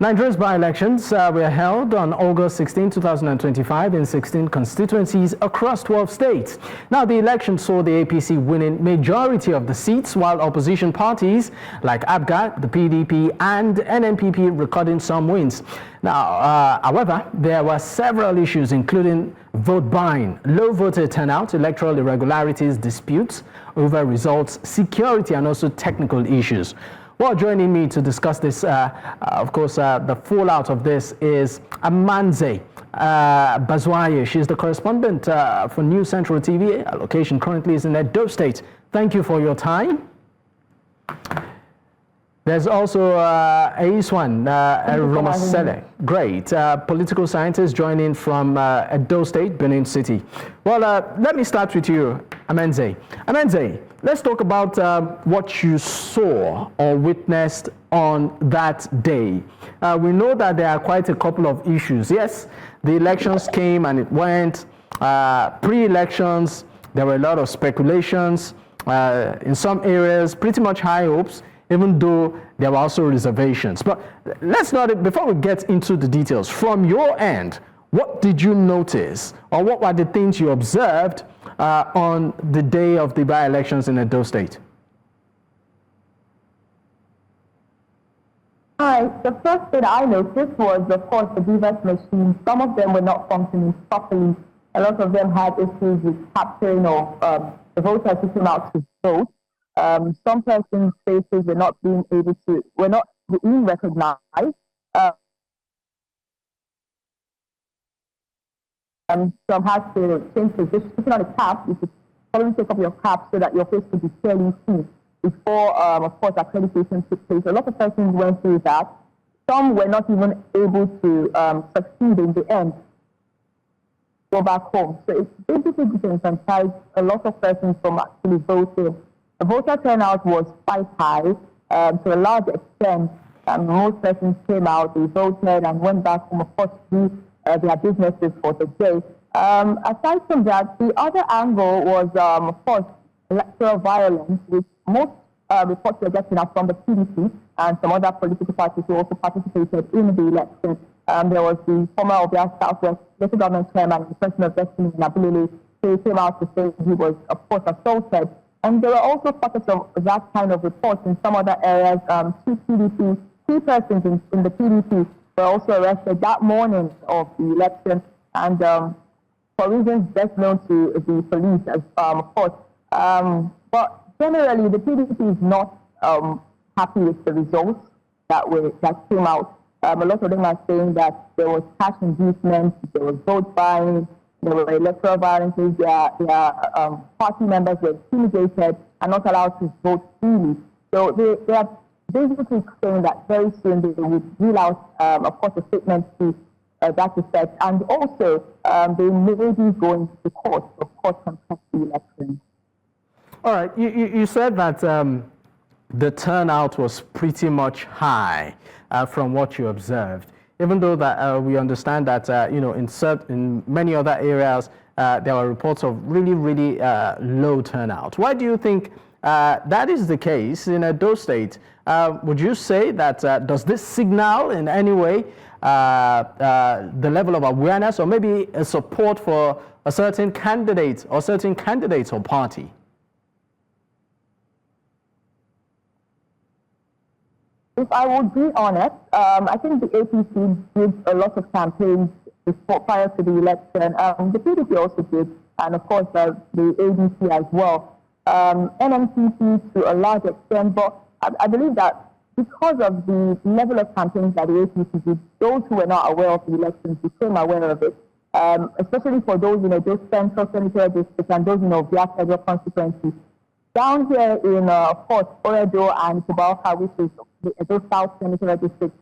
Nigeria's by-elections were held on August 16, 2025 in 16 constituencies across 12 states. Now, the election saw the APC winning majority of the seats, while opposition parties like APGA, the PDP, and NNPP recording some wins. Now, however, there were several issues, including vote buying, low voter turnout, electoral irregularities, disputes over results, security, and also technical issues. Well, joining me to discuss this, of course, the fallout of this is Amenze Bazuaye. She's the correspondent for News Central TV. Her location currently is in Edo State. Thank you for your time. There's also Ehisuan, Eromosele. Great. Political scientist joining from Edo State, Benin City. Well, let me start with you, Amenze. Amenze, let's talk about what you saw or witnessed on that day. We know that there are quite a couple of issues. Yes, the elections came and it went. Pre-elections, there were a lot of speculations. In some areas, pretty much high hopes, even though there were also reservations. But let's not, before we get into the details, from your end, what did you notice, or what were the things you observed on the day of the by-elections in Edo State? Hi, the first thing I noticed was, of course, the BVAS machines. Some of them were not functioning properly. A lot of them had issues with capturing of the voters who came out to vote. Some persons' faces were not being recognized. Some had to change position. Putting on a cap, you should probably take off your cap so that your face could be clearly seen before, of course, accreditation took place. A lot of persons went through that. Some were not even able to succeed in the end, go back home. So it's basically disenfranchised a lot of persons from actually voting. The voter turnout was quite high. To a large extent, most persons came out, they voted and went back home, of course, to do their businesses for the day. Aside from that, the other angle was, of course, electoral violence, which most reports were getting are from the PDP and some other political parties who also participated in the election. There was the former Obia Southwest local government chairman, the person of Destiny Nabulele, who came out to say he was, of course, assaulted. And there were also pockets of that kind of reports in some other areas. Two persons in the PDP were also arrested that morning of the election, and for reasons best known to the police, of course. But generally, the PDP is not happy with the results that came out. A lot of them are saying that there was cash inducement, there was vote buying, there were electoral violences, their party members were intimidated and not allowed to vote freely. So they are basically saying that very soon they would rule out, of course, a statement to that effect. And also, they may be going to court, of course, contest the election. All right. You said that the turnout was pretty much high from what you observed. Even though that we understand that in many other areas there were reports of really low turnout. Why do you think that is the case in Edo State? Would you say that does this signal in any way the level of awareness or maybe a support for a certain candidate or certain candidates or party? If I would be honest, I think the APC did a lot of campaigns prior to the election. The PDP also did, and of course the ADC as well. NNPP to a large extent, but I believe that because of the level of campaigns that the APC did, those who were not aware of the elections became aware of it, especially for those those central senatorial districts and those via federal constituencies. Down here in, of course, Oredo and Kubauka, which is the Edo South Senatorial District,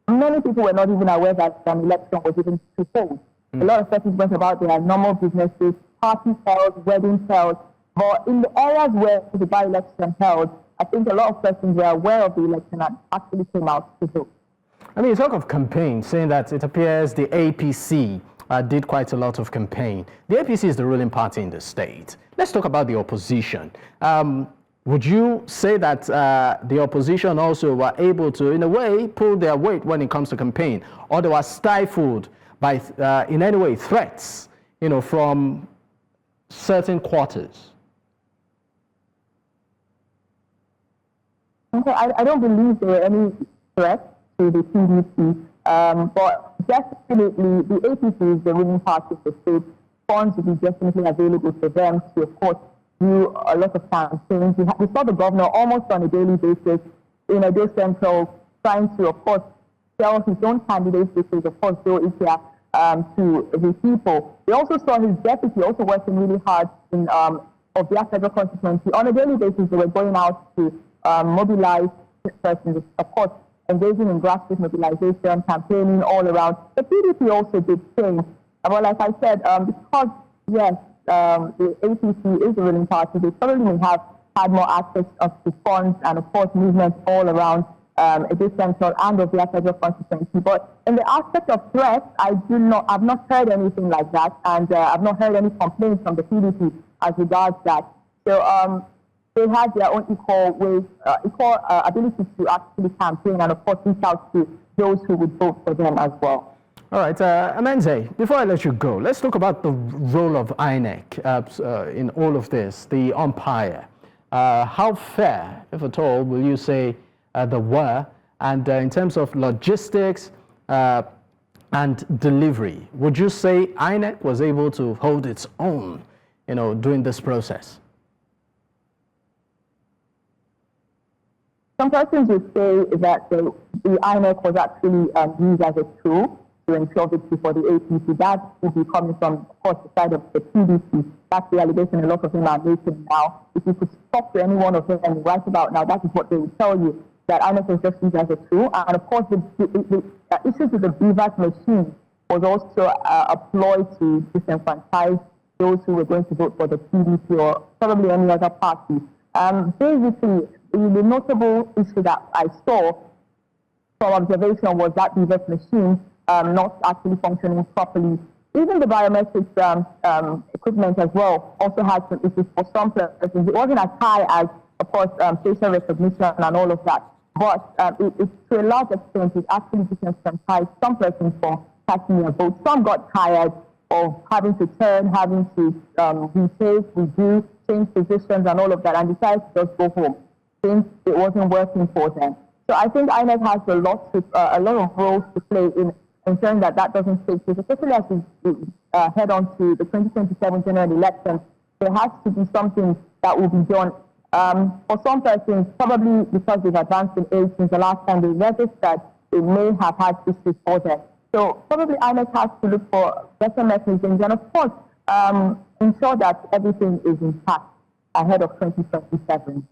many people were not even aware that an election was even to hold. A lot of persons went about their normal businesses, parties held, weddings held. But in the areas where the by-election held, I think a lot of persons were aware of the election and actually came out to vote. I mean, you talk of campaign, saying that it appears the APC did quite a lot of campaign. The APC is the ruling party in the state. Let's talk about the opposition. Would you say that the opposition also were able to, in a way, pull their weight when it comes to campaign, or they were stifled by, in any way, threats, from certain quarters? Okay, I don't believe there were any threats to the PDP, but definitely the APC is the ruling party of the state. Funds will be definitely available for them to, of course, do a lot of campaigns. We saw the governor almost on a daily basis in Edo Central trying to, of course, sell his own candidates, which is, of course, Joe Ikia, to the people. We also saw his deputy also working really hard in of their federal constituency. On a daily basis, they were going out to mobilize persons, of course, engaging in grassroots mobilization, campaigning all around. The PDP also did change. Well, like I said, because, yes, the APC is a ruling party, they probably may have had more access to funds and, of course, movements all around Edo Central and of their federal constituency. But in the aspect of threats, I've not heard anything like that, and I've not heard any complaints from the PDP as regards that. So they had their own equal ability to actually campaign and, of course, reach out to those who would vote for them as well. All right, Amenze, before I let you go, let's talk about the role of INEC in all of this, the umpire. How fair, if at all, will you say there were? And in terms of logistics and delivery, would you say INEC was able to hold its own, during this process? Some persons would say that the INEC was actually used as a tool to ensure victory for the APC. That would be coming from, of course, the side of the PDP. That's the allegation a lot of them are making now. If you could talk to any one of them and write about now, that is what they would tell you, that INEC was just used as a tool. And of course, the issues with the BVAS machine was also a ploy to disenfranchise those who were going to vote for the PDP or probably any other party. Basically, the notable issue that I saw from observation was that BVAS machine not actually functioning properly. Even the biometrics equipment as well also had some issues for some persons. It wasn't as high as, of course, facial recognition and all of that. But it, to a large extent, it actually disenfranchised some persons from casting their vote. Some got tired of having to turn, having to retake, redo, change positions and all of that, and decided to just go home since it wasn't working for them. So I think INEC has a lot of roles to play in ensuring that that doesn't take place, especially as we head on to the 2027 general election. There has to be something that will be done. For some persons, probably because they've advanced in age since the last time they registered, they may have had issues for them. So probably INEC has to look for better mechanisms and, of course, ensure that everything is intact ahead of 2027.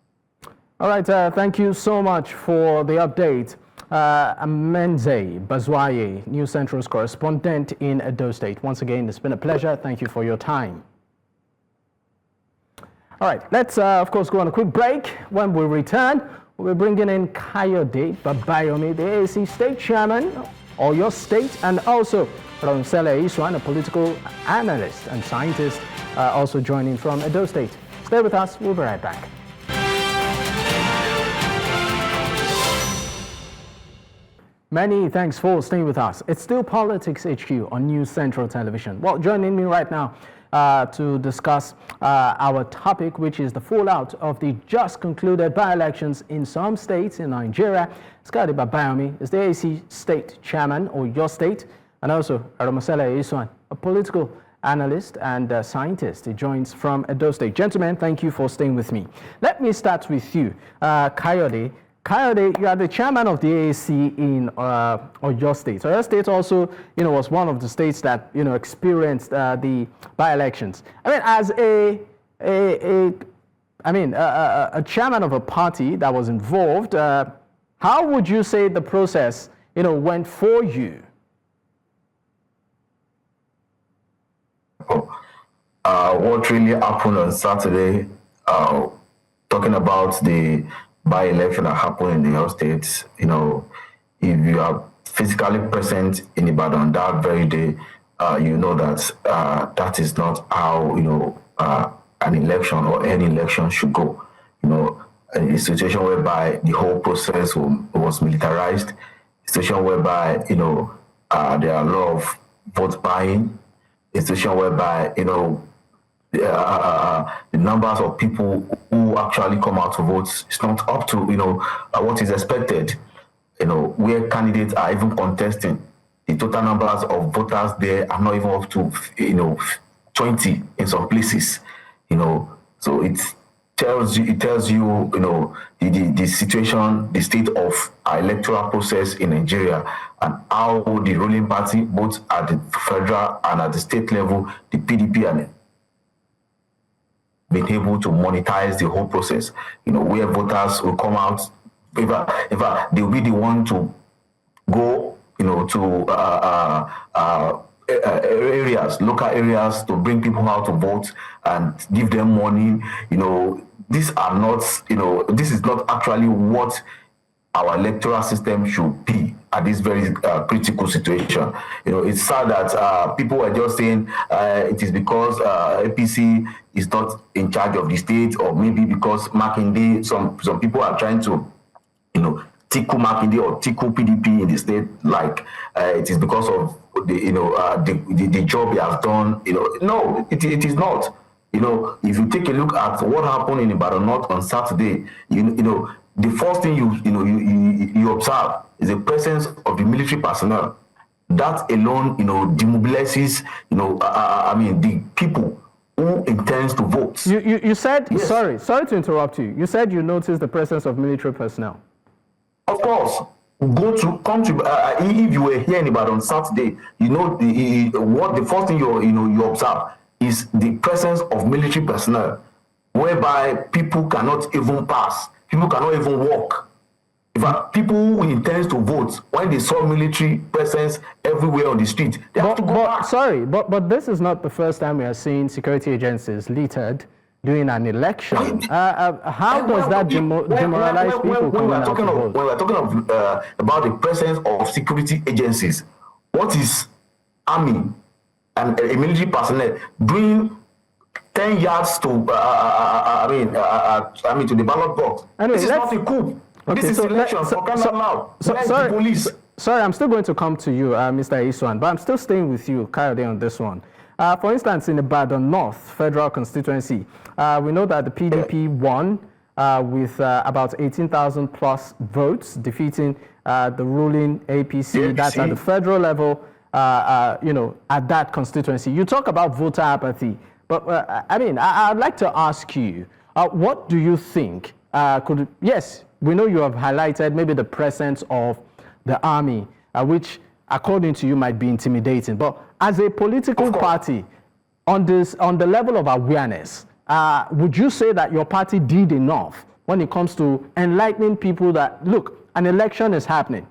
All right, thank you so much for the update. Amenze Bazuaye, News Central's correspondent in Edo State. Once again, it's been a pleasure. Thank you for your time. All right, let's, of course, go on a quick break. When we return, we'll be bringing in Kayode Babayomi, the AAC State Chairman, Edo State, and also Eromosele Ehisuan, a political analyst and scientist, also joining from Edo State. Stay with us. We'll be right back. Many thanks for staying with us. It's still Politics HQ on News Central Television. Well, joining me right now to discuss our topic, which is the fallout of the just concluded by-elections in some states in Nigeria. Kayode Babayomi is the AAC State Chairman, or Edo State, and also Eromosele Ehisuan, a political analyst and scientist. He joins from Edo State. Gentlemen, thank you for staying with me. Let me start with you, Kayode. Kayode, you are the chairman of the AAC in Edo State. So Edo State also, was one of the states that, experienced the by-elections. I mean, as a chairman of a party that was involved, how would you say the process, went for you? What really happened on Saturday, talking about the by-election that happened in the Edo State, if you are physically present in Ibadan that very day, you know that that is not how, an election or any election should go. a situation whereby the whole process was militarized, a situation whereby, there are a lot of vote buying, a situation whereby, the numbers of people who actually come out to vote is not up to, what is expected, where candidates are even contesting. The total numbers of voters there are not even up to, 20 in some places, so it tells you, the situation, the state of our electoral process in Nigeria, and how the ruling party, both at the federal and at the state level, the PDP, and been able to monetize the whole process, where voters will come out, if they'll be the one to go, to local areas, to bring people out to vote and give them money. These are not, this is not actually what our electoral system should be at this very critical situation. It's sad that people are just saying it is because APC is not in charge of the state, or maybe because Makinde, some people are trying to, tickle Makinde or tickle PDP in the state, like it is because of the job he has done. No, it is not. If you take a look at what happened in Ibadan North on Saturday, the first thing you observe is the presence of the military personnel. That alone, demobilizes, the people who intends to vote. You said, yes. Sorry to interrupt you. You said you noticed the presence of military personnel. Of course. If you were here in Ibadan on Saturday, the first thing you observe is the presence of military personnel, whereby people cannot even pass, people cannot even walk. In fact, people who intend to vote, when they saw military presence everywhere on the street, they have to go back. Sorry, but this is not the first time we are seeing security agencies littered during an election. How does that demoralize people coming out to vote? When we're talking about the presence of security agencies, what is army and a military personnel doing 10 yards to to the ballot box? Anyway, this is not a coup. Okay, this is election. Sorry, I'm still going to come to you, Mr. Ehisuan, but I'm still staying with you, Kayode, on this one. For instance, in Ibadan North Federal Constituency, we know that the PDP won with about 18,000 plus votes, defeating the ruling APC. That's at the federal level, at that constituency. You talk about voter apathy, but I'd like to ask you, what do you think yes, we know you have highlighted maybe the presence of the army, which according to you might be intimidating, but as a political party, on the level of awareness, would you say that your party did enough when it comes to enlightening people that, look, an election is happening,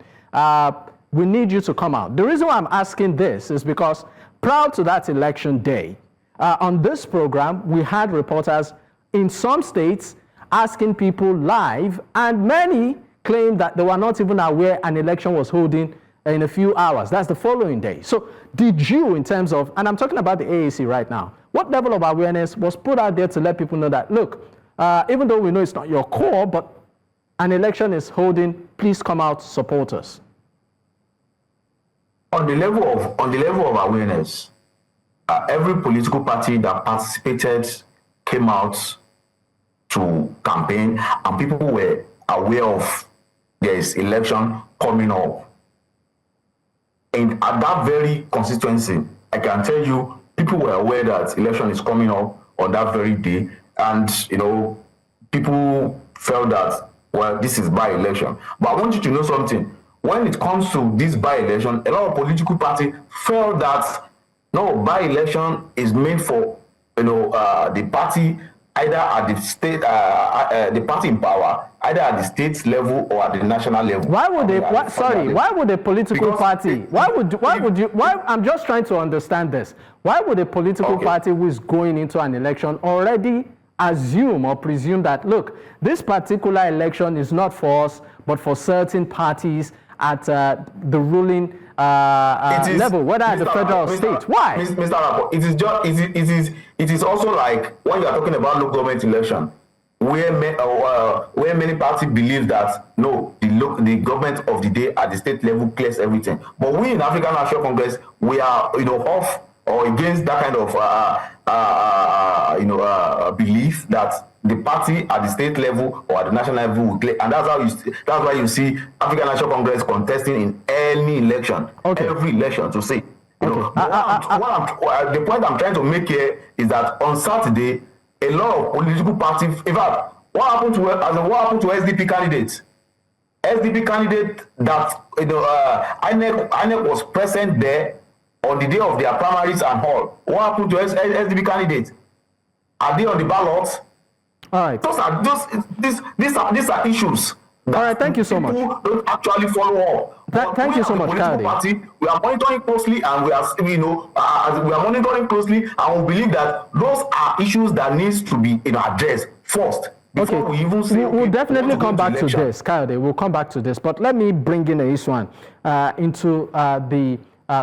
we need you to come out? The reason why I'm asking this is because prior to that election day, on this program, we had reporters in some states asking people live, and many claimed that they were not even aware an election was holding in a few hours. That's the following day. So did you, in terms of, and I'm talking about the AAC right now, what level of awareness was put out there to let people know that, look, even though we know it's not your core, but an election is holding, please come out, support us? On the level of awareness, every political party that participated came out to campaign, and people were aware of there is election coming up. And at that very constituency, I can tell you, people were aware that election is coming up on that very day, and people felt that, well, this is by-election. But I want you to know something. When it comes to this by-election, a lot of political parties felt that no, by-election is meant for the party either at the state, the party in power, either at the state level or at the national level. Why would why would a political party, I'm just trying to understand this. Why would a political party who is going into an election already assume or presume that, look, this particular election is not for us, but for certain parties at the ruling level, whether at the federal or state? Why? Mr. Rappo, it is also like when you are talking about local government election. where many parties believe that no, the government of the day at the state level clears everything. But we in African National Congress, we are off or against that kind of belief that the party at the state level or at the national level will clear, and that's why you see African National Congress contesting in any election, every election to say. The point I'm trying to make here is that on Saturday, a lot of political parties, in fact, what happened to SDP candidates? SDP candidate that INEC was present there on the day of their primaries and all. What happened to SDP candidates? Are they on the ballot? All right. These are issues. All right, thank you so much. People don't actually follow up. Thank you so much, Kayode. Party, we are monitoring closely, and we are monitoring closely, and we believe that those are issues that needs to be addressed first. Okay, we'll definitely come back to this, Kayode. We'll come back to this, but let me bring in Ehisuan into the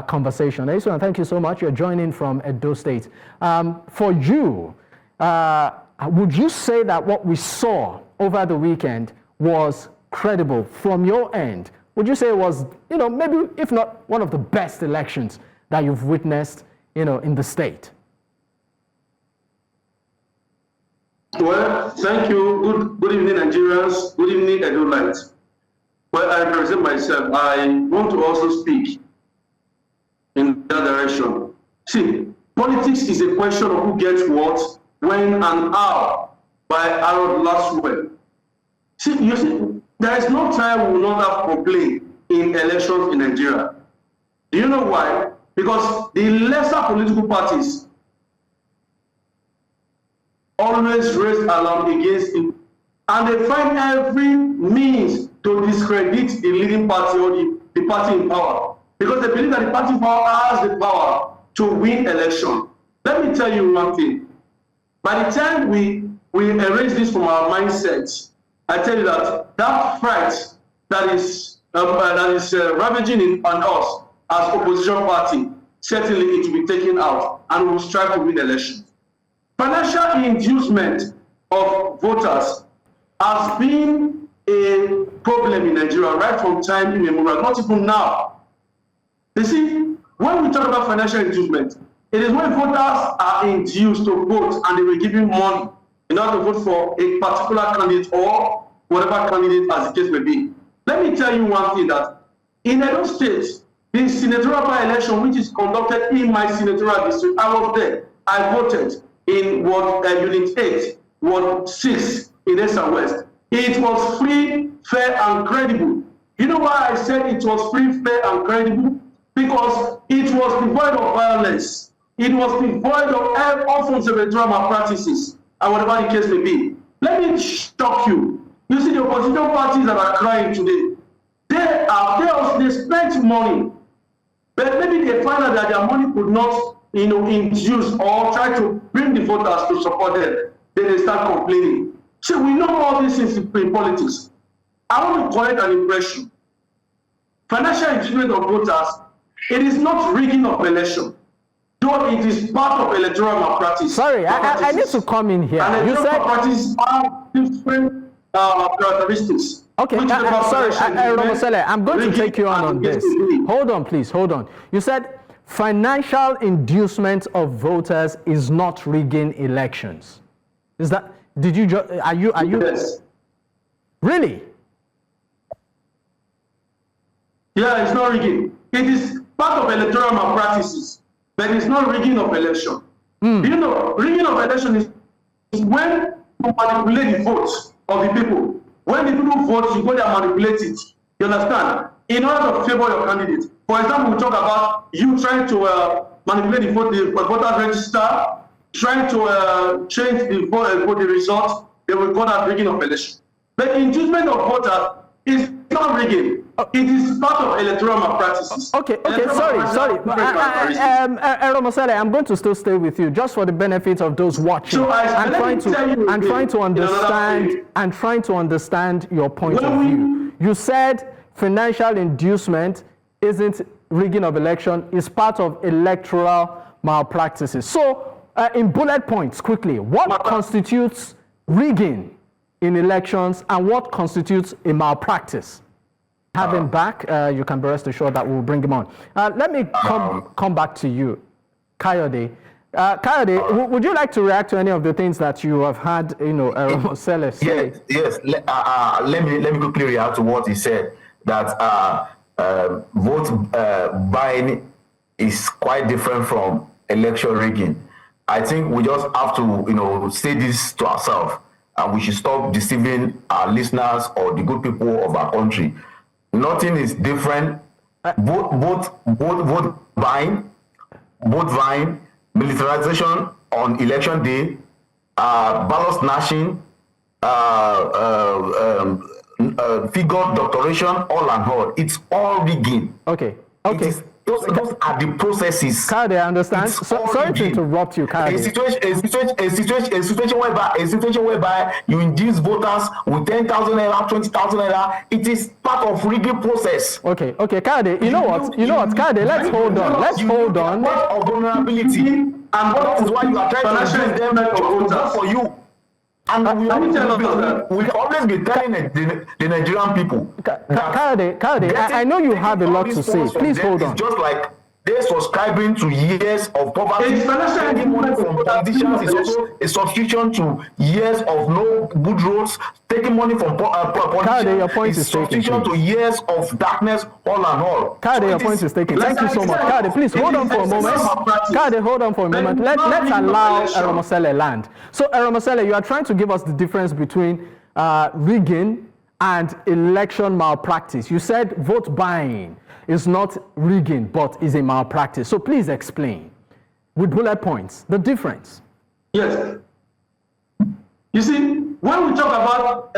conversation. Ehisuan, thank you so much. You're joining from Edo State. For you, would you say that what we saw over the weekend was credible from your end? Would you say it was, maybe if not one of the best elections that you've witnessed, in the state? Well, thank you. Good evening, Nigerians. Good evening, Edo-lites. Well, I present myself. I want to also speak in that direction. See, politics is a question of who gets what, when, and how, by Harold Laswell. See, there is no time we will not have complaint in elections in Nigeria. Do you know why? Because the lesser political parties always raise alarm against it, and they find every means to discredit the leading party or the party in power, because they believe that the party in power has the power to win election. Let me tell you one thing. By the time we erase this from our mindset, I tell you that fright that is ravaging on us as opposition party, certainly it will be taken out, and we will strive to win elections. Financial inducement of voters has been a problem in Nigeria right from time immemorial, not even now. You see, when we talk about financial inducement, it is when voters are induced to vote and they were given money in order to vote for a particular candidate or whatever candidate as the case may be. Let me tell you one thing, that in Edo State, the senatorial by-election, which is conducted in my senatorial district, I was there. I voted in Unit 8, Ward 6 in Esa West. It was free, fair, and credible. You know why I said it was free, fair, and credible? Because it was devoid of violence. It was devoid of all forms of electoral malpractices, and whatever the case may be. Let me shock you. You see, the opposition parties that are crying today, they spent money, but maybe they find out that their money could not, induce or try to bring the voters to support them. Then they start complaining. So we know all these things in politics. I want to correct an impression. Financial inducement of voters, it is not rigging of election, though it is part of electoral malpractice. Sorry, I need to come in here. And you said malpractice are different characteristics. Okay, sorry, Eromosele, I'm going to take you on this. Hold on, please, hold on. You said financial inducement of voters is not rigging elections. Is that, are you? Yes. Really? Yeah, it's not rigging. It is part of electoral malpractices, but it's not rigging of election. You know, rigging of election is when you manipulate the votes of the people. When the people vote, you go there and manipulate it. You understand? In order to favor your candidate. For example, we talk about you trying to manipulate the voter register, trying to change the result. They will call that rigging of election. But inducement of voters is not rigging. It is part of electoral malpractices. Okay, sorry. Eromosele, I'm going to still stay with you just for the benefit of those watching. So I'm trying to understand your point of view. You said financial inducement isn't rigging of election, is part of electoral malpractices. So in bullet points, quickly, what constitutes rigging in elections and what constitutes a malpractice? Have him back. You can be rest assured that we'll bring him on. Let me come back to you, Kayode. Kayode, would you like to react to any of the things that you have had, Eromosele say? Yes. Let me quickly react to what he said. That vote buying is quite different from election rigging. I think we just have to, say this to ourselves, and we should stop deceiving our listeners or the good people of our country. Nothing is different. Vote buying, militarization on election day, ballot snatching, figure doctoration, all and all. It's all rigging. Okay. Those are the processes. Kayode, I understand. Sorry to interrupt you, Kayode. A situation whereby you induce voters with 10,000 naira, 20,000 naira. It is part of rigging process. Okay, Kayode. You know what, Kayode? Let's hold on. Of vulnerability, and that is why you are trying to use them to vote for you. And we always be telling the Nigerian people. Kayode, I know you have a lot to say. Please hold on. It's just like they're subscribing to years of poverty. Taking money from politicians is also a subscription to years of no good roads. Taking money from politicians your point is subscription to years of darkness, all and all. Kayode, your point is taken. Thank you so much. Kayode, please hold on for a moment. Kayode, hold on for a moment. Let's allow Eromosele land. So, Eromosele, you are trying to give us the difference between rigging and election malpractice. You said vote buying is not rigging, but is a malpractice. So please explain, with bullet points, the difference. Yes. You see, when we talk about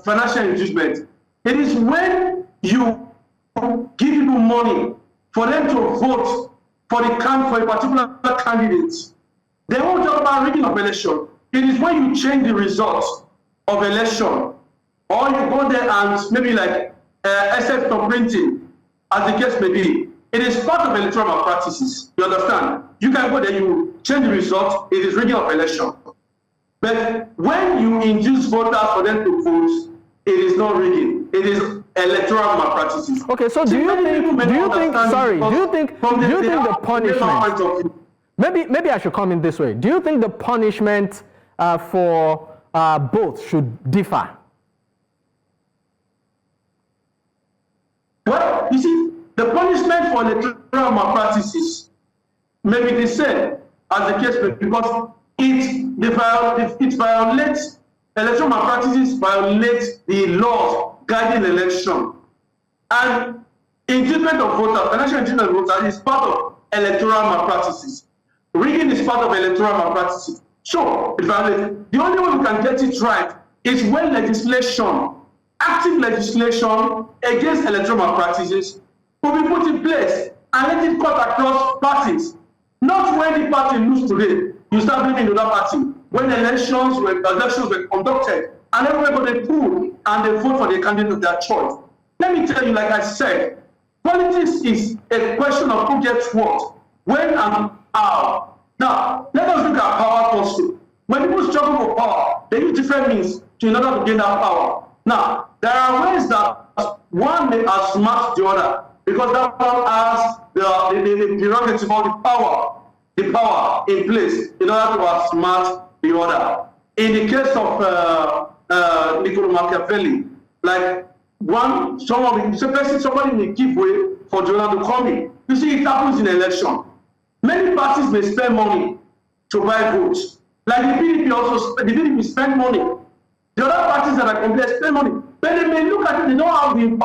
financial inducement, it is when you give people money for them to vote for a particular candidate. They won't talk about rigging of election. It is when you change the results of election, or you go there and maybe like SF for printing, as the case may be. It is part of electoral malpractices. You understand? You can go there, you change the result, it is rigging of election. But when you induce voters for them to vote, it is not rigging. It is electoral malpractices. Okay, so do you think the punishment, maybe I should come in this way. Do you think the punishment for both should differ? Well, you see, the punishment for electoral malpractices may be the same as the case may be, because it violates, electoral malpractices violate the laws guiding election. And inducement of voters, financial inducement of voters is part of electoral malpractices. Rigging is part of electoral malpractices. Sure, it violates. The only way we can get it right is when legislation, active legislation against electoral malpractices will be put in place and let it cut across parties. Not when the party lose today, you start blaming the other party. When elections were conducted and everybody pull and they vote for the candidate of their choice. Let me tell you, like I said, politics is a question of who gets what, when and how. Now, let us look at power also. When people struggle for power, they use different means in order to gain that power. Now, there are ways that one may outsmart the other, because that one has the prerogative or the power in place in order to outsmart the other. In the case of Niccolo Machiavelli, like somebody may give way for the other to come in. You see, it happens in election. Many parties may spend money to buy votes. Like the PDP spend money. The other parties that are complaining spend money. But they may look at it, they don't have the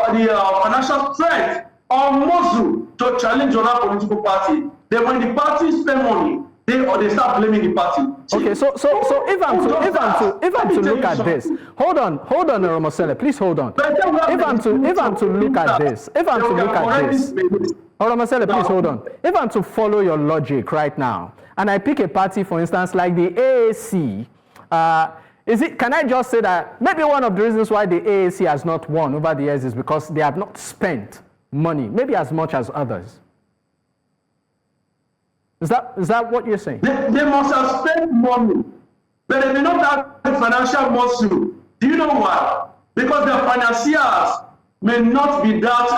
financial strength or muscle to challenge other political party. Then when the parties spend money, they start blaming the party. Okay, so if I'm to look at this, hold on, Eromosele, please hold on. If I'm to look at this, Eromosele, please hold on. If I'm to follow your logic right now, and I pick a party, for instance, like the AAC, can I just say that maybe one of the reasons why the AAC has not won over the years is because they have not spent money, maybe as much as others? Is that what you're saying? They must have spent money, but they may not have the financial muscle Do you know why? Because the financiers may not be that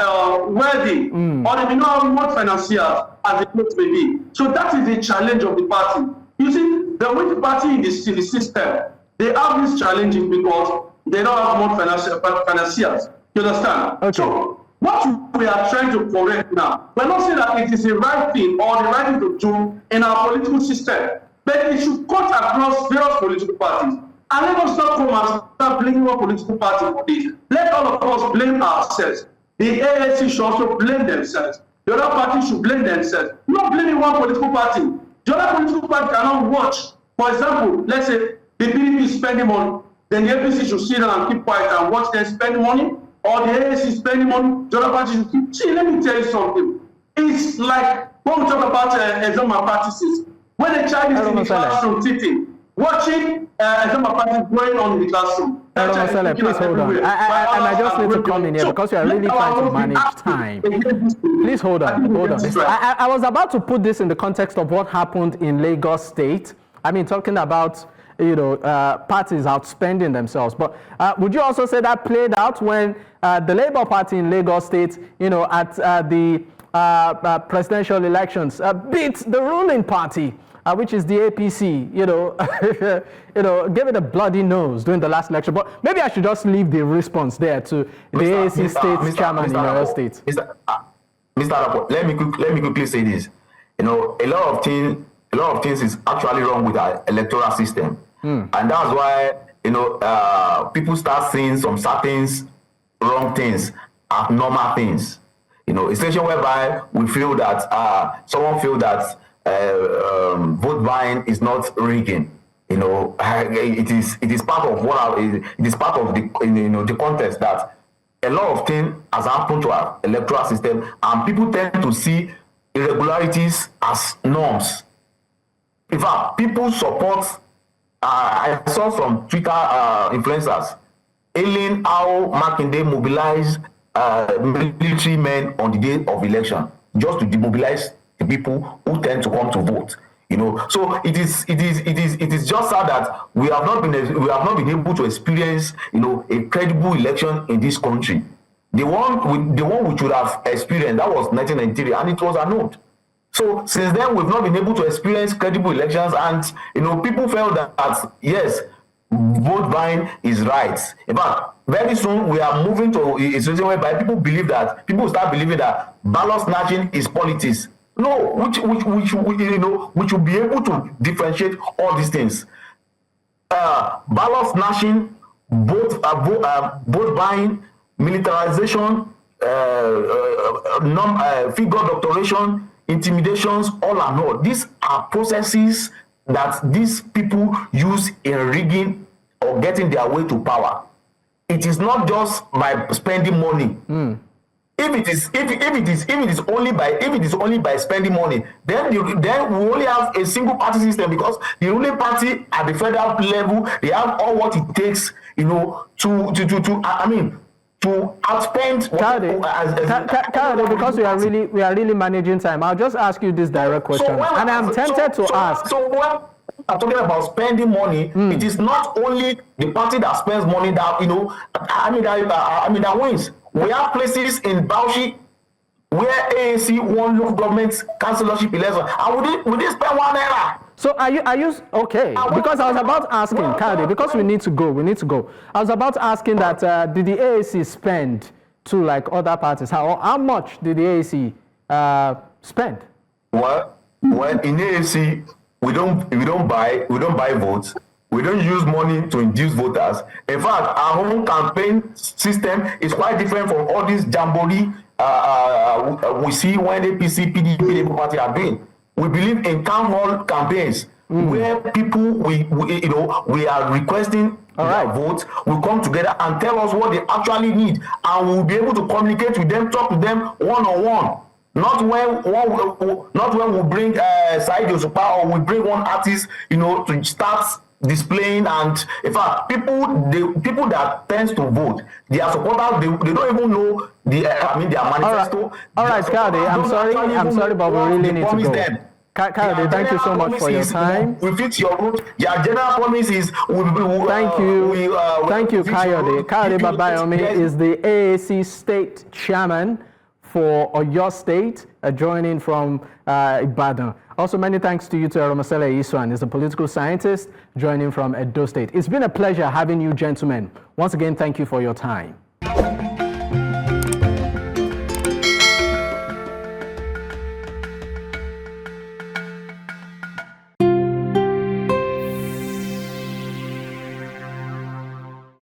worthy, or they may not have much financiers as the case may be. So that is the challenge of the party. You see, the way the party in the system, they have these challenges because they don't have much financiers. You understand? Okay. So what we are trying to correct now, we're not saying that it is the right thing or the right thing to do in our political system, but it should cut across various political parties. And let us not come and start blaming one political party for this. Let all of us blame ourselves. The AAC should also blame themselves. The other parties should blame themselves. Not blaming one political party. The other political party cannot watch. For example, let's say the PDP is spending money, then the APC should sit down and keep quiet and watch them spend money, or the AAC is spending money, the other party should keep. See, let me tell you something. It's like when we talk about exam practices. When a child is in the classroom sitting, watching exam practice going on in the classroom. Eromosele, please hold on. And I just need to come in here because we are really trying to manage time. Please hold on. I was about to put this in the context of what happened in Lagos State. I mean, talking about, parties outspending themselves. But would you also say that played out when the Labour Party in Lagos State, at the presidential elections, beat the ruling party? Which is the APC, gave it a bloody nose during the last election. But maybe I should just leave the response there to the AAC State Chairman in Edo State. Mr. Rapport, let me quickly say this. A lot of things is actually wrong with our electoral system, and that's why people start seeing some certain wrong things as normal things. A situation whereby we feel that someone feel that vote buying is not rigging. It is part of it is part of the the contest that a lot of things has happened to our electoral system, and people tend to see irregularities as norms. In fact, people support. I saw some Twitter influencers hailing how Makinde mobilized military men on the day of election just to demobilize the people who tend to come to vote. So it is just sad that we have not been able to experience a credible election in this country. The one we should have experienced, that was 1993, and it was annulled. So since then we've not been able to experience credible elections, and people felt that yes, vote buying is right. In fact, very soon we are moving to a situation whereby people start believing that ballot snatching is politics. No, we should be able to differentiate all these things. Ballot snatching, vote buying, militarization, figure doctoration, intimidations, all and all. These are processes that these people use in rigging or getting their way to power. It is not just by spending money. If it is only by spending money, then we only have a single party system, because the ruling party at the federal level, they have all what it takes, to outspend. Kayode, because we are really managing time, I'll just ask you this direct question, and I'm tempted to ask. So when I'm talking about spending money, it is not only the party that spends money that that wins. We have places in Bauchi where AAC won local government councillorship election, and we didn't spend 1 naira. So are you okay? Because I was about asking, Kayode, because we need to go. I was about asking that did the AAC spend to like other parties? How much did the AAC spend? Well, in AAC we don't buy votes. We don't use money to induce voters. In fact, our own campaign system is quite different from all this jamboree we see when APC, PDP, Labour Party are doing. We believe in town hall campaigns where people we are requesting their votes. We come together and tell us what they actually need, and we'll be able to communicate with them, talk to them one-on-one. Not when we bring Saidi Osupa or we bring one artist, to start displaying. And in fact, people that tends to vote, their supporters, they don't even know their manifesto. All right, Kayode, I'm sorry, but we really need to go. Kayode, thank you so much for your time. We fit your route. Their general promises will thank you. Thank you, Kayode. Kayode Babayomi is the AAC State Chairman for Edo State, joining from Ibadan. Also, many thanks to you to Eromosele Ehisuan. He's a political scientist joining from Edo State. It's been a pleasure having you gentlemen. Once again, thank you for your time.